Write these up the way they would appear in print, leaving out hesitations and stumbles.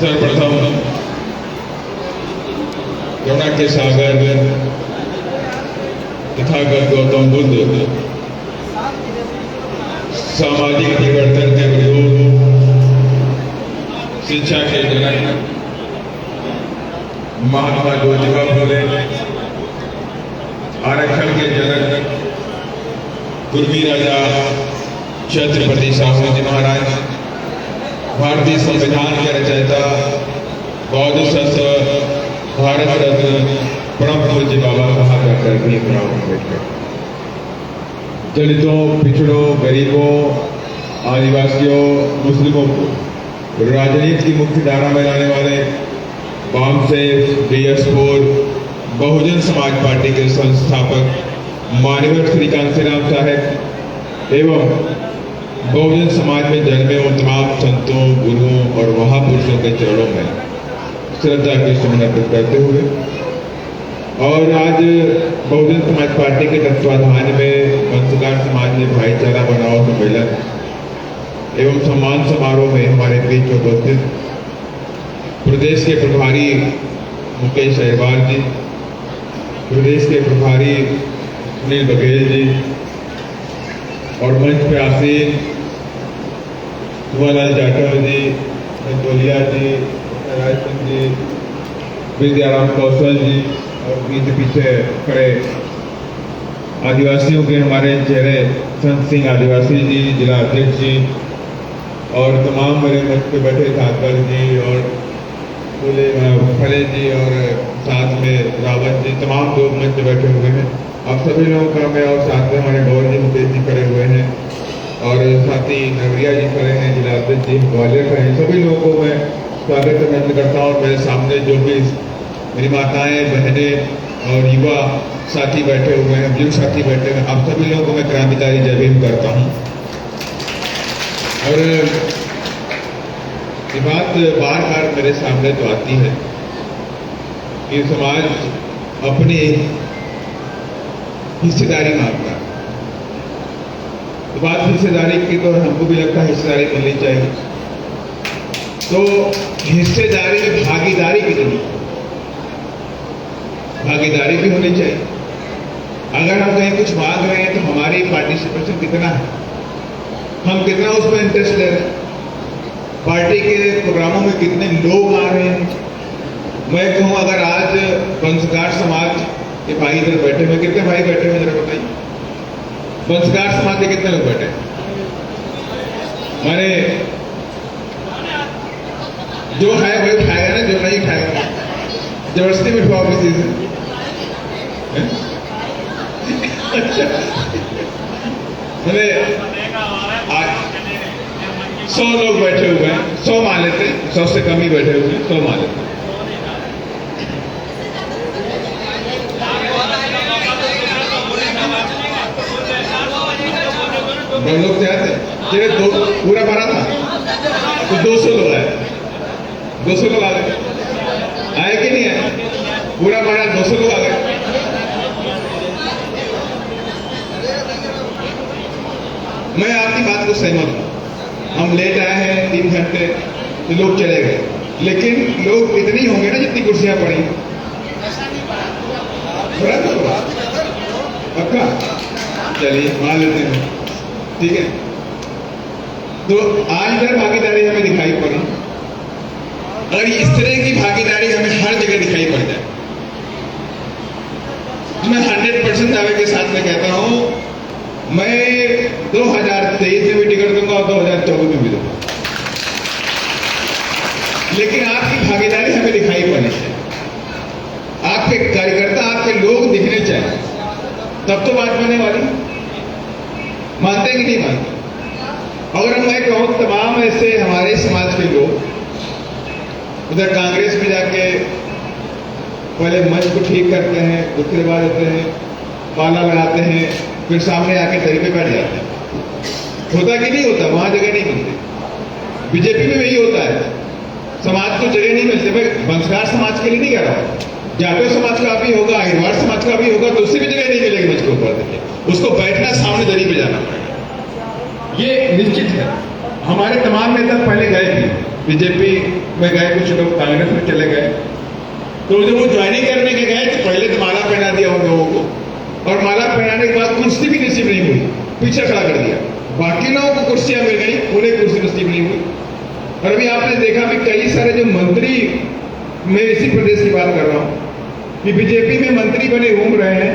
सर्वप्रथम करुणा के सागर तथागत गौतम बुद्ध सामाजिक परिवर्तन के विरोध, शिक्षा के जनक महात्मा ज्योतिबा फुले, आरक्षण के जनक कुर्मी राजा छत्रपति शाहू जी महाराज, भारतीय संविधान के रचयिता बौद्ध संत भारत रत्न परम पूज्य बाबा साहब डॉक्टर भीमराव अम्बेडकर, दलितों, पिछड़ों, गरीबों, आदिवासियों, मुस्लिमों को राजनीति की मुख्य धारा में लाने वाले वामसेफ, DS4, बहुजन समाज पार्टी के संस्थापक माननीय श्री कांशीराम साहब एवं बहुजन समाज में जन्मे उन तमाम संतों, गुरुओं और महापुरुषों के चरणों में श्रद्धा की सुमन अर्पित करते हुए और आज बहुजन समाज पार्टी के तत्वाधान में वंशकार समाज में भाईचारा बनाओ सम्मेलन एवं सम्मान समारोह में हमारे बीच उपस्थित प्रदेश के प्रभारी मुकेश अहिरवार जी, प्रदेश के प्रभारी सुनील बघेल जी और मंच पे आसीन कुमारलाल जाटव जी, संतोलिया जी, राज सिंह जी, विद्याराम कौशल जी और पीछे खड़े आदिवासियों के हमारे चेहरे संत सिंह आदिवासी जी, जिला अध्यक्ष जी और तमाम मेरे मंच पे बैठे ठाकर जी और फले जी और साथ में रावत जी, तमाम लोग मंच पे बैठे हुए हैं। आप सभी लोगों का मैं और साथ में हमारे गौर जी मुकेश जी खड़े हुए हैं और साथी नवरिया जी खड़े हैं, जिला अध्यक्ष जी ग्वालियर खड़े हैं। सभी लोगों को मैं स्वागत अभिनंदन करता हूँ और मेरे सामने जो भी मेरी माताएं, बहनें और युवा साथी बैठे हुए हैं, बुजुर्ग साथी बैठे हुए हैं, आप सभी लोगों को मैं क्रांतिकारी जय भीम करता हूँ। और ये बात बार बार मेरे सामने तो आती है कि समाज अपनी हिस्सेदारी मांगता है, तो बात हिस्सेदारी की तो हमको भी लगता है हिस्सेदारी मिलनी चाहिए। तो हिस्सेदारी में भागीदारी की जरूरत है, भागीदारी भी होनी चाहिए। अगर हम कहीं कुछ मांग रहे हैं तो हमारी पार्टिसिपेशन कितना है, हम कितना उसमें इंटरेस्ट ले रहे हैं, पार्टी के प्रोग्रामों में कितने लोग आ रहे हैं। मैं कहूँ अगर आज वंशकार समाज के भाई इधर बैठे हुए, कितने भाई बैठे हुए जरा बताइए, वंशकार समाज के कितने लोग बैठे? माने जो है वही उठाएगा ना, जो नहीं उठाएगा जबरदस्ती में उठवाओ किसी से। अच्छा, मैंने 100 लोग बैठे हुए हैं, 100 मान लेते, 100 से कम ही बैठे हुए हैं, 100 मान लेते। लोग चाहते पूरा भरा था तो 200 लोग आए, 200 लोग आ गए, आए कि नहीं आए? पूरा भरा 200 लोग आ गए। मैं आपकी बात को सहमत हूं, हम लेट आए हैं 3 घंटे तो लोग चले गए, लेकिन लोग इतने ही होंगे ना जितनी कुर्सियां पड़ी। पक्का? चलिए मान लेते हैं, ठीक है। तो आज इधर भागीदारी हमें दिखाई पड़ी, अगर इस तरह की भागीदारी हमें हर जगह दिखाई पड़ जाए तो मैं 100% दावे के साथ में कहता हूं, मैं 2023 में भी टिकट दूंगा और 2024 में भी दूंगा, लेकिन आपकी भागीदारी हमें दिखाई पड़नी चाहिए, आपके कार्यकर्ता, आपके लोग दिखने चाहिए, तब तो बात बनने वाली। मानते हैं कि नहीं मानते? अगर मैं कहूँ तमाम ऐसे हमारे समाज के लोग उधर कांग्रेस में जाके पहले मंच को ठीक करते हैं, दूसरे बार देते हैं, पाला लगाते हैं, फिर सामने आके दरी पे बैठ जाते हैं, होता कि नहीं होता? वहां जगह नहीं मिलती। बीजेपी में वही होता है, समाज को जगह नहीं मिलती। भाई वंशकार समाज के लिए नहीं कह रहा, जाटव समाज का भी होगा, अहिरवार समाज का भी होगा, तो उससे भी जगह नहीं मिलेगी मंच के ऊपर। देखिए उसको बैठना, सामने दरी पे जाना पड़ेगा, ये निश्चित है। हमारे तमाम नेता पहले गए थे, बीजेपी में गए, कुछ लोग कांग्रेस में चले गए। तो जब वो ज्वाइनिंग करने के गए तो पहले तो माला पहना दिया उन लोगों को, और माला पहनाने के बाद कुर्सी भी नसीब नहीं हुई, पीछे खड़ा कर दिया। बाकी लोगों को कुर्सियां मिल गई, उन्हें कुर्सी नसीब नहीं हुई। और अभी आपने देखा भी कई सारे जो मंत्री, मैं इसी प्रदेश की बात कर रहा हूं कि बीजेपी में मंत्री बने घूम रहे हैं,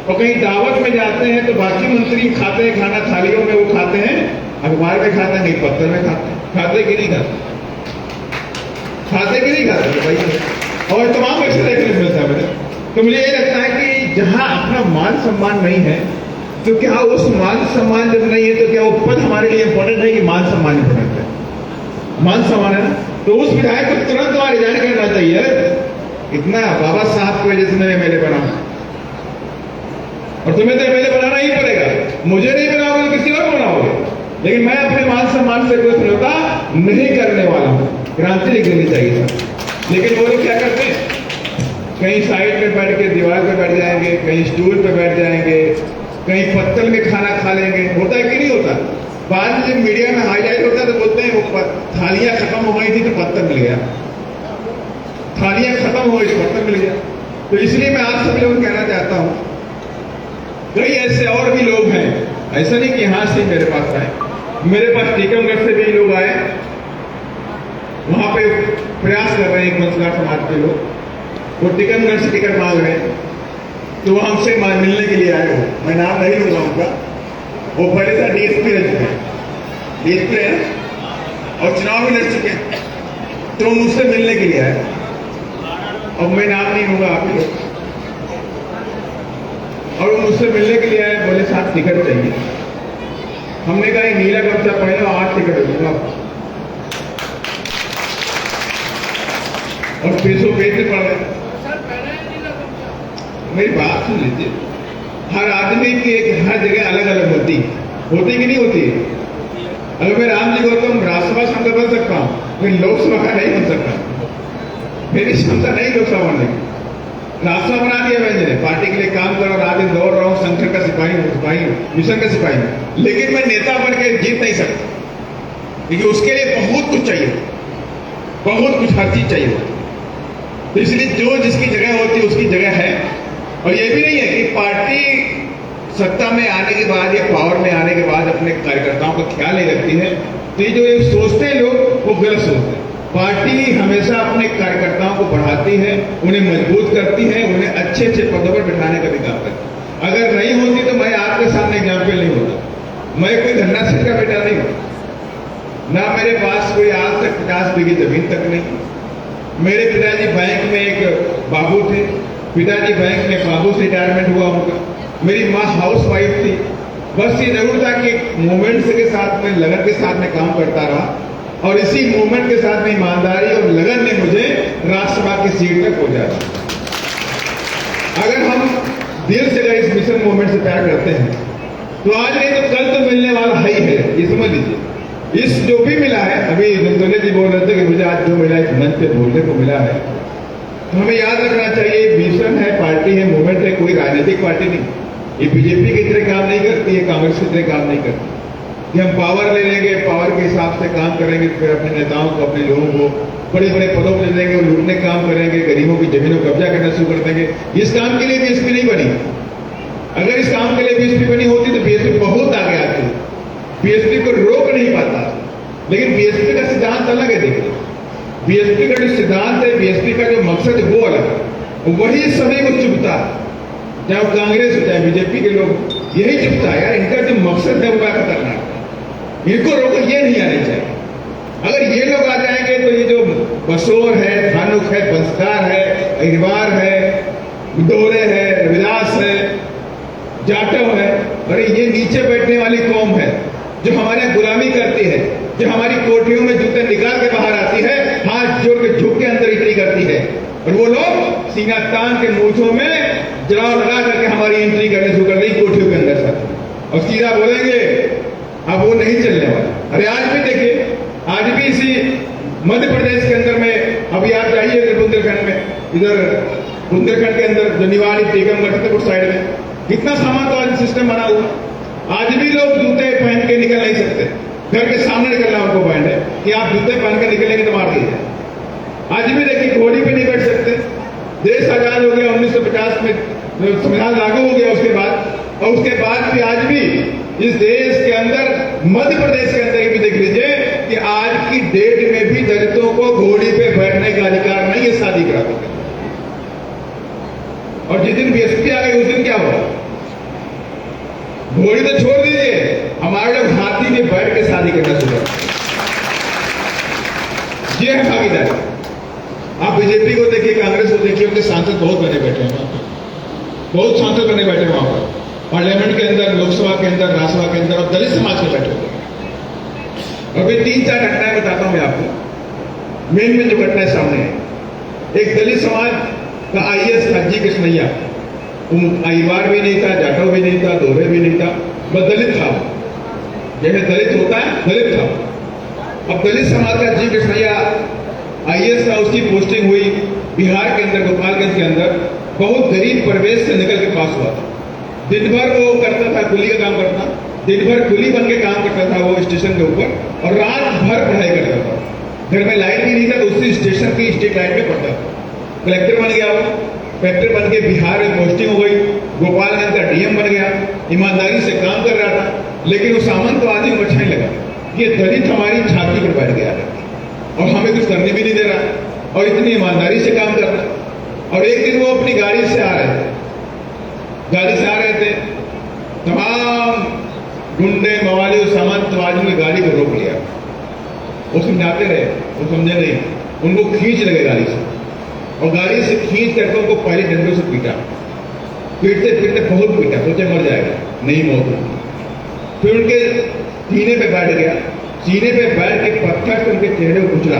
और कहीं दावत में जाते हैं तो बाकी मंत्री खाते हैं खाना, थालियों में वो खाते हैं, अखबार में खाते हैं, नहीं पत्थर में खाते हैं। खाते कि नहीं खाते? खाते कि नहीं खाते भाई? और तमाम अक्सर देखने को मिलता है मुझे। तो मुझे ये लगता है कि जहां अपना मान सम्मान नहीं है, तो क्या उस मान सम्मान जब नहीं है तो क्या वो पद हमारे लिए इंपॉर्टेंट है कि मान सम्मान इंपॉर्टेंट है? मान सम्मान है ना, तो उस विधायक को तुरंत वहां रिजाइन करना चाहिए। इतना बाबा साहब की वजह से मैं एमएलए बना, और तुम्हें तो एमएलए बनाना ही पड़ेगा। मुझे नहीं बनाओगे तो किसी और को बनाओगे, लेकिन मैं अपने मान सम्मान से कोई समझौता नहीं करने वाला हूं। क्रांति लिख देनी चाहिए सर। लेकिन वो लोग क्या करते हैं, कहीं साइड में बैठ के दीवार पे बैठ जाएंगे, कहीं स्टूल पे बैठ जाएंगे, कहीं पत्तल में खाना खा लेंगे। होता है कि नहीं होता? बाद में जब मीडिया में हाईलाइट होता है तो बोलते हैं वो थालियां खत्म हो गई थी तो पत्तल मिल गया, थालियां खत्म हो गई तो पत्तल मिल गया। तो इसलिए मैं आप सभी लोगों को कहना चाहता हूं, कई ऐसे और भी लोग हैं, ऐसा नहीं कि यहां से मेरे पास आए, मेरे पास टीकमगढ़ से भी लोग आए, वहां पे प्रयास कर रहे हैं एक मंसगार समाज के लोग, वो टीकमगढ़ से टिकट मांग रहे हैं, तो वो हमसे मिलने के लिए आए हो। मैं नाम नहीं लूंगा उनका, वो पहले था डीएसपी रह चुके हैं, डीएसपी है और चुनाव भी लड़ चुके हैं, तो मुझसे मिलने के लिए आए। अब मैं नाम नहीं लूंगा आप ही लोग, और वो मुझसे मिलने के लिए आए, बोले साथ टिकट चाहिए। हमने कहा नीला गमछा पहले 8 टिकट दूंगा और पैसों बेचने पड़ गए। मेरी बात सुन लीजिए, हर आदमी की एक हर जगह अलग अलग होती कि नहीं होती? अगर मैं राम जी को तो राज्यसभा सांसद बन सकता हूं, लेकिन लोकसभा का नहीं बन सकता। मेरी क्षमता नहीं लोकसभा बनने की। राज्यसभा बना दिया मैंने, पार्टी के लिए काम कर रहा हूं, दौड़ रहा हूं, संगठन का सिपाही, मिशन का सिपाही, लेकिन मैं नेता बन के जीत नहीं सकता, क्योंकि उसके लिए बहुत कुछ चाहिए, बहुत कुछ, हर चीज चाहिए। तो इसलिए जो जिसकी जगह होती है उसकी जगह है। और ये भी नहीं है कि पार्टी सत्ता में आने के बाद या पावर में आने के बाद अपने कार्यकर्ताओं का ख्याल नहीं रखती है। तो ये जो ये सोचते हैं लोग, वो गलत सोचते हैं। पार्टी हमेशा अपने कार्यकर्ताओं को बढ़ाती है, उन्हें मजबूत करती है, उन्हें अच्छे अच्छे पदों पर बिठाने का भी काम करती है। अगर नहीं होती तो मैं आपके सामने एग्जाम्पल नहीं होता। मैं कोई धन्ना सेठ का बेटा नहीं हूं, ना मेरे पास कोई आज तक 50 बीघी जमीन तक नहीं। मेरे पिताजी बैंक में एक बाबू थे, पिताजी बैंक में बाबू से रिटायरमेंट हुआ उनका। मेरी माँ हाउस वाइफ थी। बस ये जरूर था कि मूवमेंट के साथ में, लगन के साथ में काम करता रहा, और इसी मूवमेंट के साथ में ईमानदारी और लगन ने मुझे राज्यसभा की सीट तक पहुंचाया। अगर हम दिल से अगर इस मिशन मूवमेंट से प्यार करते हैं तो आज नहीं तो कल तो मिलने वाला ही है, ये समझ लीजिए। इस जो भी मिला है, अभी दुल्ले जी बोल रहे थे कि मुझे आज जो मिला इस मंच पे बोलने को मिला है, तो हमें याद रखना चाहिए मिशन है, पार्टी है, मूवमेंट है, कोई राजनीतिक पार्टी नहीं। ये बीजेपी की तरह काम नहीं करती है, कांग्रेस की तरह काम नहीं करती कि हम पावर ले लेंगे, पावर के हिसाब से काम करेंगे, फिर अपने नेताओं को, अपने लोगों को बड़े बड़े पदों पर ले लेंगे और लूटने काम करेंगे, गरीबों की जमीनों को कब्जा करना शुरू कर देंगे। इस काम के लिए बीएसपी नहीं बनी। अगर इस काम के लिए बीएसपी बनी होती तो बीएसपी बहुत आगे आती, बीएसपी को रोक नहीं पाता। लेकिन बीएसपी का सिद्धांत अलग है। देखिए, बीएसपी का जो सिद्धांत है, बीएसपी का जो मकसद है वो अलग है, वही सभी को चुभता है, चाहे कांग्रेस हो चाहे बीजेपी के लोग, यही चुभता है यार। इनका जो मकसद है वो बड़ा खतरनाक है, इनको रोको, ये नहीं आने चाहिए। अगर ये लोग आ जाएंगे तो ये जो बसोर है, धानुक है, बंसकार है, अहिरवार है, डोरे है, रविदास है, जाटव है, अरे ये नीचे बैठने वाली कौम है जो हमारे गुलामी करती है, जो हमारी कोठियों में जूते निकाल के बाहर आती है, हाथ जोड़ के झुक के अंदर एंट्री करती है, और वो लोग सीना तान के मूछों में जलाव लगा करके हमारी एंट्री करने शुरू कर दी कोठियों के अंदर साथ, और सीधा बोलेंगे अब वो नहीं चलने वाला। अरे आज भी देखिए, आज भी इसी मध्य प्रदेश के अंदर में, अभी आप जाइए बुंदेलखंड में, इधर बुंदेलखंड के अंदर जो निवाड़ी टीकमगढ़ फतेहपुर साइड में कितना सामान का सिस्टम बना हुआ, आज भी लोग जूते पहन के निकल नहीं सकते। घर के सामने निकलना उनको बैंड है कि आप जूते पहन के निकलेंगे तो मार दिए जाए। आज भी देखिए घोड़ी पे नहीं बैठ सकते। देश आजाद हो गया 1950 में, संविधान लागू हो गया उसके बाद, और उसके बाद भी आज भी इस देश के अंदर, मध्य प्रदेश के अंदर भी देख लीजिए कि आज की डेट में भी दलितों को घोड़ी पे बैठने का अधिकार नहीं है शादी करा के। और जिस दिन बीएसपी आ गई उस दिन क्या हुआ? घोड़ी तो छोड़ दीजिए, हमारे लोग हाथी में बैठ के शादी करना शुरू कर। ये है भागीदारी। आप बीजेपी को देखिए, कांग्रेस को देखिए, उनके सांसद बहुत बने बैठे हैं, बहुत सांसद बने बैठे वहां पर, पार्लियामेंट के अंदर, लोकसभा के अंदर, राज्यसभा के अंदर, और दलित समाज के बैठे हुए। अभी 3-4 घटनाएं बताता हूं मैं आपको। मेन जो घटनाएं सामने है, एक दलित समाज का आईएएस था जी कृष्णैया। अहिवार भी नहीं था, जाटव भी नहीं था, दोहरे भी नहीं था, बस दलित था। जैसे दलित होता है, दलित था। अब दलित समाज का जी कृष्णैया आईएएस था, उसकी पोस्टिंग हुई बिहार के अंदर, गोपालगंज के अंदर, बहुत गरीब परिवेश से निकल के पास हुआ था। दिन भर वो करता था, कुली का काम करता, दिन भर कुली बन के काम करता था वो स्टेशन के ऊपर, और रात भर पढ़ाई करता था। घर में लाइट भी नहीं था तो उसी स्टेशन की स्ट्रीट लाइट में पढ़ता था। कलेक्टर बन गया वो, कलेक्टर बन के बिहार में पोस्टिंग हो गई, गोपालगंज का डीएम बन गया, ईमानदारी से काम कर रहा था। लेकिन वो सामंतवादी को अच्छा नहीं लगा, ये दलित हमारी छाती पर बैठ गया है और हमें कुछ करने भी नहीं दे रहा, और इतनी ईमानदारी से काम कर रहा है। और एक दिन वो अपनी गाड़ी से आ रहे थे, तमाम गुंडे, मवाली और सामंतवादियों ने गाड़ी को रोक लिया। वो समझाते रहे, वो समझे नहीं, उनको खींच लगे गाड़ी से, और गाड़ी से खींच करके उनको पहले डंडों से पीटा, पीटते पीटते बहुत पीटा, सोचे मर जाएगा, नहीं मौत हुई। फिर उनके सीने पे बैठ गया, सीने पे बैठ के पत्थर से उनके चेहरे को कुचला,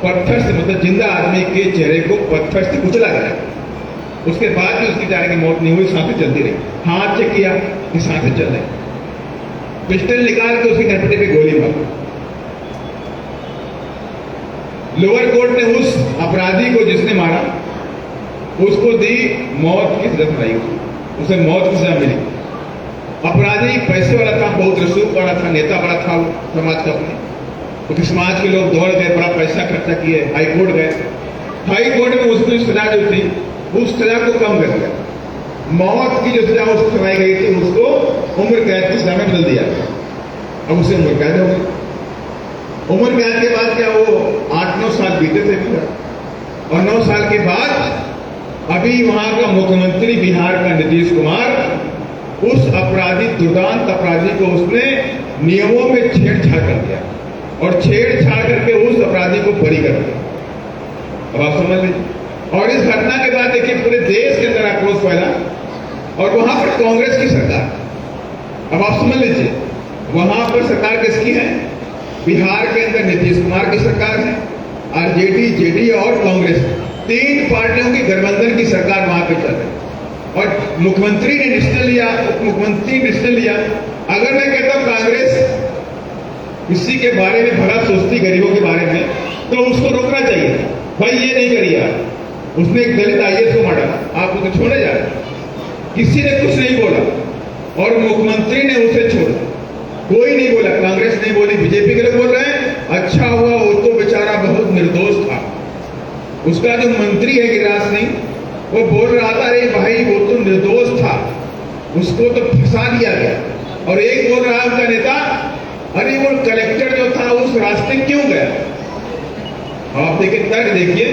पत्थर से, मतलब जिंदा आदमी के चेहरे को पत्थर से कुचला गया। उसके बाद भी उसकी जाने की मौत नहीं हुई, सांसें चलती रही। हाथ चेक किया कि सांसें चल रही, पिस्टल निकाल के उसकी नटपटे पे गोली मार। लोअर कोर्ट ने उस अपराधी को जिसने मारा उसको दी मौत की सजा सुनाई, उसे मौत की सजा मिली। अपराधी पैसे वाला था, बहुत रसूख वाला था, नेता बड़ा था समाज का अपने, क्योंकि समाज के लोग दौड़ गए, बड़ा पैसा खर्चा किए, हाईकोर्ट गए। हाईकोर्ट में उसको सजा जो थी उस सजा को कम कर दिया, मौत की जो सजा उसको सुनाई गई थी उसको उम्र कैद की सजा में बदल दिया। अब उसे उम्र कैद हो गई। उम्र कैद के बाद क्या वो 8-9 साल बीते थे, और 9 साल के बाद अभी वहां का मुख्यमंत्री बिहार का नीतीश कुमार उस अपराधी, दुर्दांत अपराधी को उसने नियमों में छेड़छाड़ कर दिया, और छेड़छाड़ करके उस अपराधी को बरी कर दिया। अब आप समझ लीजिए। और इस घटना के बाद देखिए पूरे देश के अंदर आक्रोश फैला, और वहां पर कांग्रेस की सरकार। अब आप समझ लीजिए, वहां पर सरकार किसकी है? बिहार के अंदर नीतीश कुमार की सरकार है, आरजेडी, जेडी और कांग्रेस, 3 पार्टियों की गठबंधन की सरकार वहां पे चल रही। और मुख्यमंत्री ने डिसीजन लिया, उप मुख्यमंत्री ने डिसीजन लिया। अगर मैं कहता हूं कांग्रेस किसी के बारे में भला सोचती, गरीबों के बारे में, तो उसको रोकना चाहिए, भाई ये नहीं करिए आप। उसने एक दलित आईएएस को मारा, आप उसे छोड़े जा रहे, किसी ने कुछ नहीं बोला, और मुख्यमंत्री ने उसे छोड़ा, कोई नहीं बोला, कांग्रेस नहीं बोली, बीजेपी के लोग बोल रहे हैं अच्छा हुआ, वो तो बेचारा बहुत निर्दोष था। उसका जो मंत्री है गिरिराज सिंह, वो बोल रहा था अरे भाई वो तो निर्दोष था, उसको तो फंसा दिया गया। और एक बोल रहा है उनका नेता, अरे वो कलेक्टर जो था उस रास्ते क्यों गया? आप देखिए, तर्क देखिए,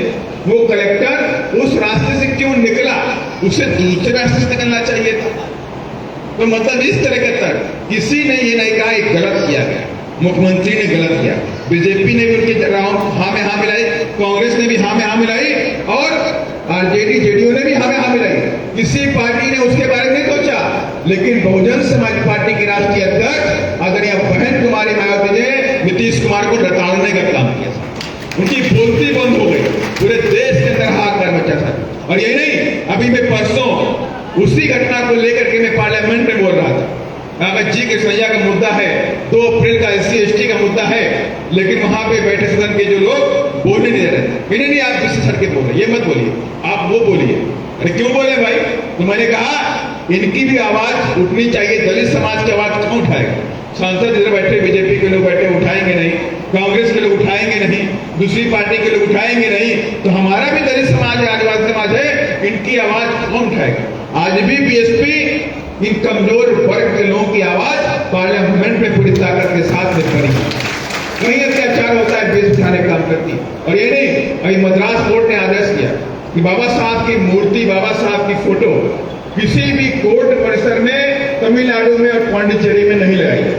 वो कलेक्टर उस रास्ते से क्यों निकला? उसे दूसरे रास्ते से निकलना चाहिए था। तो मतलब इस तरह का तर्क, किसी ने ये नहीं कहा एक गलत किया गया, मुख्यमंत्री ने गलत किया, बीजेपी ने भी उनके हाँ में हाँ मिलाई, कांग्रेस ने भी हाँ में हाँ मिलाई, और आरजेडी, जेडीयू ने भी हाँ में हाँ मिलाई। किसी पार्टी ने उसके बारे में नहीं सोचा। लेकिन बहुजन समाज पार्टी की राष्ट्रीय अध्यक्ष आदरणीय बहन कुमारी मायावती ने नीतीश कुमार को रताड़ने का काम किया, उनकी बोलती बंद हो गई, पूरे देश के अंदर हाहाकार मचा था। और यही नहीं, अभी मैं परसों उसी घटना को लेकर के मैं पार्लियामेंट में बोल रहा था, जी कृष्णैया का मुद्दा है, 2 अप्रैल का SC ST का मुद्दा है, लेकिन वहां पे बैठे सदन के जो लोग बोलने नहीं दे रहे थे। नहीं आप किसी सर के बोल रहे, ये मत बोलिए, आप वो बोलिए। अरे क्यों बोले भाई? तो मैंने कहा इनकी भी आवाज उठनी चाहिए, दलित समाज की आवाज कौन उठाएगा? सांसद इधर बैठे, बीजेपी के लोग बैठे, उठाएंगे नहीं, कांग्रेस के लोग उठाएंगे नहीं, दूसरी पार्टी के लोग उठाएंगे नहीं, तो हमारा भी दलित समाज है, आदिवासी समाज है, इनकी आवाज कौन उठाएगा? आज भी बीएसपी इन कमजोर वर्ग के लोगों की आवाज पार्लियामेंट में पूरी ताकत के साथ में खड़ी है। कहीं अत्याचार होता है, बेस उठाने का काम करती है। और ये नहीं, अभी मद्रास कोर्ट ने आदेश किया कि बाबा साहब की मूर्ति, बाबा साहब की फोटो किसी भी कोर्ट परिसर में तमिलनाडु में और पांडिचेरी में नहीं लगाई जाए।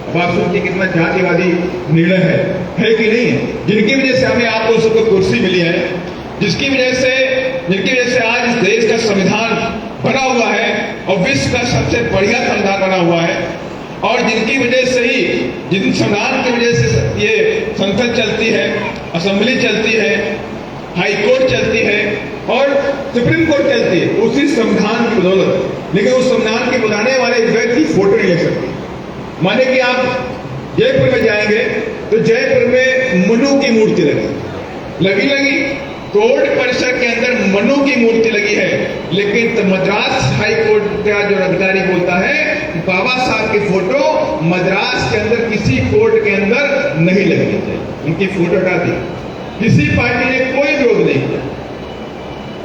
अब आप सोचिए कितना जातिवादी निर्णय है कि नहीं है? जिनकी वजह से हमें आप लोगों को कुर्सी मिली है, जिनकी वजह से आज इस देश का संविधान बना हुआ है और विश्व का सबसे बढ़िया संविधान बना हुआ है, और जिनकी वजह से ही, जिन संविधान की वजह से ये संसद चलती है, असेंबली चलती है, हाई कोर्ट चलती है और सुप्रीम कोर्ट चलती है, उसी संविधान की बदौलत। लेकिन उस संविधान के बनाने वाले व्यक्ति फोटो नहीं ले सकते। माने कि आप जयपुर में जाएंगे तो जयपुर में मनु की मूर्ति लगी, कोर्ट परिसर के अंदर मनु की मूर्ति लगी है, लेकिन तो मद्रास हाई कोर्ट का जो अधिकारी बोलता है कि बाबा साहब की फोटो मद्रास के अंदर किसी कोर्ट के अंदर नहीं लगनी चाहिए, उनकी फोटो हटा दी। किसी पार्टी ने कोई विरोध नहीं किया,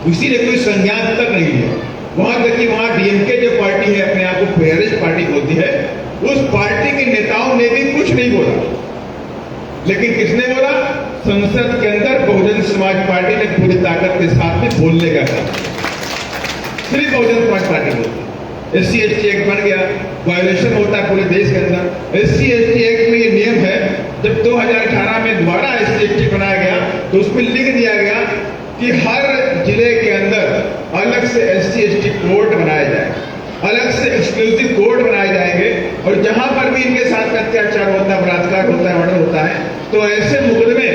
किसी ने कोई संज्ञान तक नहीं लिया। वहां तक कि वहां डीएमके जो पार्टी है, अपने आप को फेयरिस्ट पार्टी बोलती है, उस पार्टी के नेताओं ने भी कुछ नहीं बोला। लेकिन किसने बोला? संसद के अंदर बहुजन समाज पार्टी ने पूरी ताकत के साथ में बोलने का काम। सिर्फ बहुजन समाज पार्टी बोलती है। SC ST एक्ट बन गया, वायोलेशन होता है पूरे देश के अंदर। SC ST एक्ट में ये नियम है, जब 2018 में दोबारा SC ST बनाया गया तो उसमें लिख दिया गया कि हर जिले के अंदर अलग से SC ST कोर्ट बनाया जाए, अलग से एक्सक्लूसिव कोर्ट बनाए जाएंगे, और जहां पर भी इनके साथ अत्याचार होता है, बलात्कार होता है, मर्डर होता है, तो ऐसे मुकदमे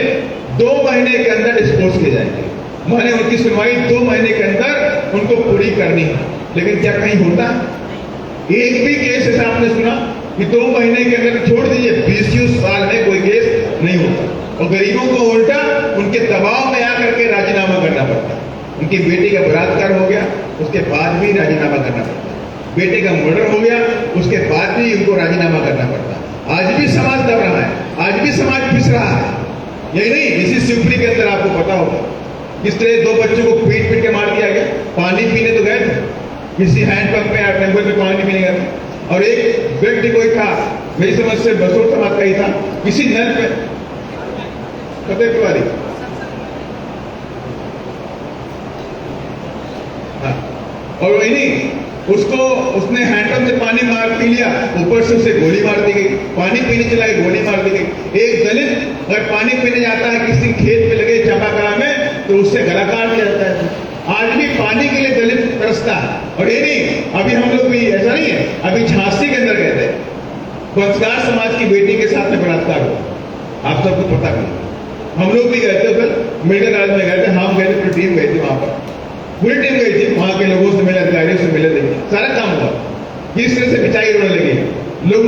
2 महीने के अंदर डिस्पोज किए जाएंगे। माने उनकी सुनवाई 2 महीने के अंदर उनको पूरी करनी है। लेकिन क्या कहीं होता? एक भी केस ऐसा आपने सुना कि 2 महीने के अंदर? छोड़ दीजिए, 20 साल में कोई केस नहीं होता, और गरीबों को उल्टा उनके दबाव में आकर के राजीनामा करना पड़ता है। उनकी बेटी का बलात्कार हो गया, उसके बाद भी राजीनामा करना पड़ता है। बेटे का मर्डर हो गया, उसके बाद भी उनको राजीनामा करना पड़ता है। आज भी समाज दब रहा है, आज भी समाज पिस रहा है। यही नहीं, इसी शिवपुरी के अंदर आपको पता होगा किस तरह 2 बच्चों को पीट के मार दिया गया। पानी पीने तो गए थे, किसी हैंडपंप में या टेम्पल में पानी पीने गए थे, और एक व्यक्ति कोई था, मेरी समझ से बसोर समाज का ही था, किसी नल पे फतेहपुर, हाँ, और वही नहीं, उसने हैंडपंप से पानी मार पी लिया, ऊपर से उसे गोली मार दी गई। पानी पीने चला गया, गोली मार दी गई। एक दलित अगर पानी पीने जाता है किसी खेत में लगे चापाकला में, तो उससे गला काट दिया जाता है। आज भी पानी के लिए दलित तरसता है। और ये नहीं, अभी हम लोग भी ऐसा नहीं है, अभी झांसी के अंदर गए थे, बंसगार समाज की बेटी के साथ में बलात्कार हुआ, आप सबको पता नहीं। हम लोग भी गए थे, उधर मेडल राज में गए थे, हम गए थे, पूरी टीम गई थी, वहां पर पूरी टीम गई थी, वहां के लोगों से मिले, अधिकारियों से मिले, देखिए सारा काम हुआ, किस तरह से पिटाई होने लगी लोग।